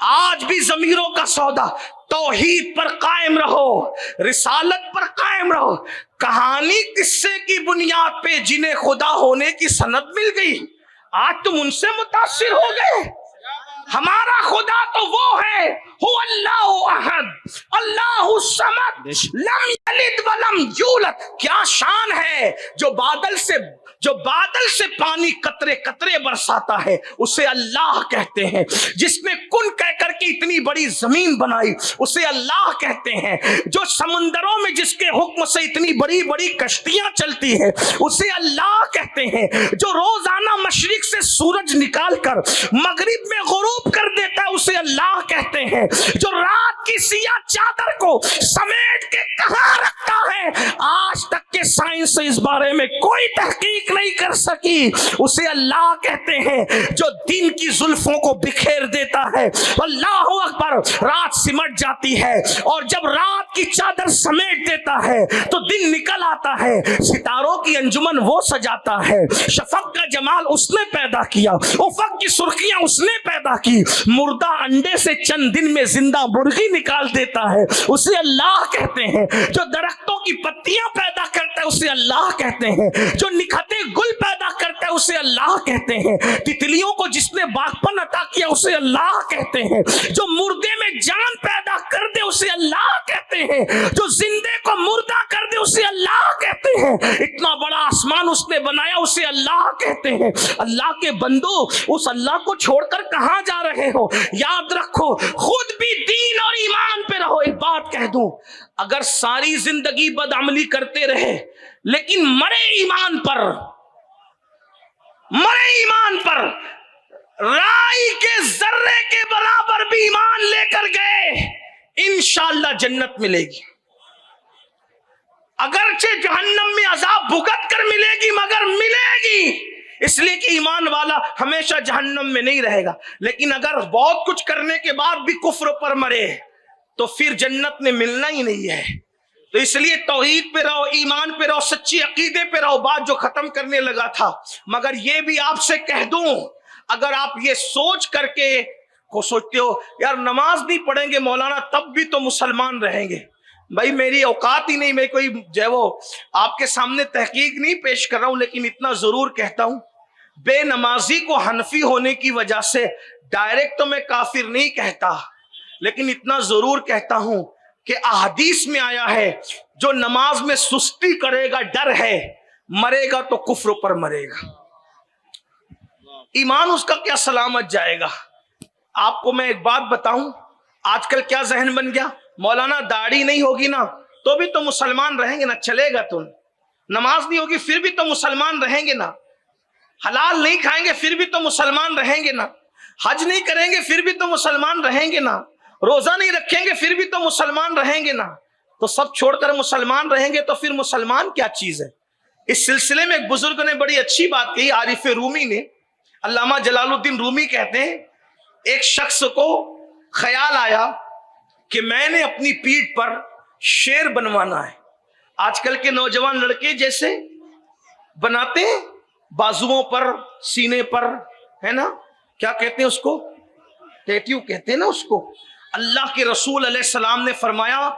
آج بھی ضمیروں کا سودا، توحید پر قائم رہو، رسالت پر قائم رہو۔ کہانی قصے کی بنیاد پہ جنہیں خدا ہونے کی سند مل گئی، آج تم ان سے متاثر ہو گئے۔ ہمارا خدا تو وہ ہے، هو اللہ احد اللہ الصمد لم یلد ولم یولد۔ کیا شان ہے جو بادل سے پانی قطرے قطرے برساتا ہے، اسے اللہ کہتے ہیں۔ جس نے کن کہہ کر کے اتنی بڑی زمین بنائی، اسے اللہ کہتے ہیں۔ جو سمندروں میں جس کے حکم سے اتنی بڑی بڑی کشتیاں چلتی ہیں، اسے اللہ کہتے ہیں۔ جو روزانہ مشرق سے سورج نکال کر مغرب میں غروب کر دیتا ہے، اسے اللہ کہتے ہیں۔ جو رات کی سیاہ چادر کو سمیٹ کے کہاں رکھتا ہے، آج تک کے سائنس اس بارے میں کوئی تحقیق نہیں کر سکی، اسے اللہ کہتے ہیں۔ جو دن کی زلفوں کو بکھیر دیتا ہے، اللہ اکبر، رات سمٹ جاتی ہے، اور جب رات کی چادر سمیٹ دیتا ہے تو دن نکل آتا ہے۔ ستاروں کی انجمن وہ سجاتا ہے، شفق کا جمال اس نے پیدا کیا، افق کی سرخیاں اس نے پیدا کی۔ مردہ انڈے سے چند دن میں زندہ مرغی نکال دیتا ہے، اسے اللہ کہتے ہیں۔ جو درختوں کی پتیاں پیدا کرتا ہے، اسے اللہ کہتے ہیں۔ جو نکھتے گل پیدا کرتا ہے، اسے اللہ کہتے ہیں۔ تتلیوں کو جس نے باغپن عطا کیا، اسے اللہ کہتے ہیں۔ جو مردے میں جان پیدا کر دے، اسے اللہ کہتے ہیں۔ جو زندے کو مردہ کر دے، اسے اللہ کہتے ہیں۔ اتنا بڑا آسمان اس نے بنایا، اسے اللہ کہتے ہیں۔ اللہ کے بندو، اس اللہ کو چھوڑ کر کہاں جا رہے ہو؟ یاد رکھو، خود بھی دین اور ایمان پہ رہو۔ ایک بات کہہ دوں، اگر ساری زندگی بدعملی کرتے رہے لیکن مرے ایمان پر، رائی کے ذرے کے برابر بھی ایمان لے کر گئے، انشاءاللہ جنت ملے گی۔ اگرچہ جہنم میں عذاب بھگت کر ملے گی، مگر ملے گی، اس لیے کہ ایمان والا ہمیشہ جہنم میں نہیں رہے گا۔ لیکن اگر بہت کچھ کرنے کے بعد بھی کفر پر مرے تو پھر جنت میں ملنا ہی نہیں ہے۔ تو اس لیے توحید پہ رہو، ایمان پہ رہو، سچی عقیدے پہ رہو۔ بات جو ختم کرنے لگا تھا، مگر یہ بھی آپ سے کہہ دوں، اگر آپ یہ سوچ کر کے کو سوچتے ہو یار نماز نہیں پڑھیں گے مولانا تب بھی تو مسلمان رہیں گے، بھائی میری اوقات ہی نہیں، میں کوئی جو ہے وہ آپ کے سامنے تحقیق نہیں پیش کر رہا ہوں، لیکن اتنا ضرور کہتا ہوں، بے نمازی کو حنفی ہونے کی وجہ سے ڈائریکٹ تو میں کافر نہیں کہتا، لیکن اتنا ضرور کہتا ہوں کہ احادیث میں آیا ہے جو نماز میں سستی کرے گا، ڈر ہے، مرے گا تو کفر پر مرے گا، ایمان اس کا کیا سلامت جائے گا۔ آپ کو میں ایک بات بتاؤں، آج کل کیا ذہن بن گیا، مولانا داڑھی نہیں ہوگی نا تو بھی تو مسلمان رہیں گے نا، چلے گا تو، نماز نہیں ہوگی پھر بھی تو مسلمان رہیں گے نا، حلال نہیں کھائیں گے پھر بھی تو مسلمان رہیں گے نا، حج نہیں کریں گے پھر بھی تو مسلمان رہیں گے نا، روزہ نہیں رکھیں گے پھر بھی تو مسلمان رہیں گے نا، تو سب چھوڑ کر مسلمان رہیں گے تو پھر مسلمان کیا چیز ہے۔ اس سلسلے میں ایک بزرگ نے بڑی اچھی بات کہی، عارف رومی نے، علامہ جلال الدین رومی کہتے ہیں، ایک شخص کو خیال آیا کہ میں نے اپنی پیٹھ پر شیر بنوانا ہے، آج کل کے نوجوان لڑکے جیسے بناتے ہیں بازوؤں پر، سینے پر، ہے نا، کیا کہتے ہیں اس کو، ٹیٹیو کہتے ہیں نا اس کو۔ اللہ کے رسول علیہ السلام نے فرمایا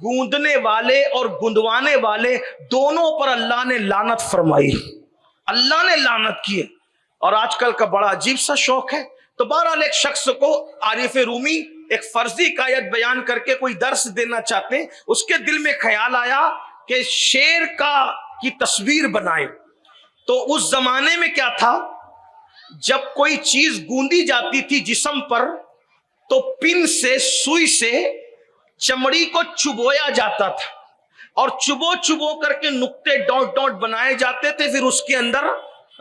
گوندنے والے اور گندوانے والے دونوں پر اللہ نے لعنت فرمائی، اللہ نے لعنت کی ہے، اور آج کل کا بڑا عجیب سا شوق ہے۔ تو بہرحال ایک شخص کو عارف رومی ایک فرضی قایت بیان کر کے کوئی درس دینا چاہتے ہیں، اس کے دل میں خیال آیا کہ شیر کی تصویر بنائے۔ تو اس زمانے میں کیا تھا، جب کوئی چیز گوندی جاتی تھی جسم پر تو پن سے، سوئی سے چمڑی کو چبویا جاتا تھا، اور چبو کر کے نقطے ڈاٹ ڈاٹ بنائے جاتے تھے، پھر اس کے اندر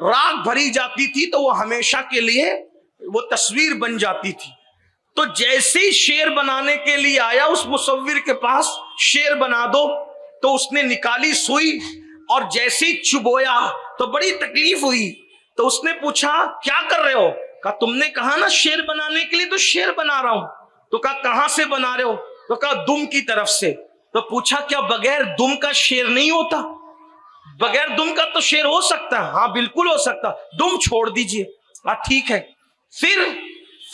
راکھ بھری جاتی تھی تو وہ ہمیشہ کے لیے وہ تصویر بن جاتی تھی۔ تو جیسے ہی شیر بنانے کے لیے آیا اس مصور کے پاس، شیر بنا دو، تو اس نے نکالی سوئی اور جیسے ہی چبویا تو بڑی تکلیف ہوئی، تو اس نے پوچھا کیا کر رہے ہو، کہا تم نے کہا نا شیر بنانے کے لیے، تو شیر بنا رہا ہوں۔ تو کہا کہاں سے بنا رہے ہو، تو کہا دم کی طرف سے۔ تو پوچھا کیا بغیر دم کا شیر نہیں ہوتا، بغیر دم کا تو شیر ہو سکتا ہے، ہاں بالکل ہو سکتا، دم چھوڑ دیجئے، ہاں ٹھیک ہے۔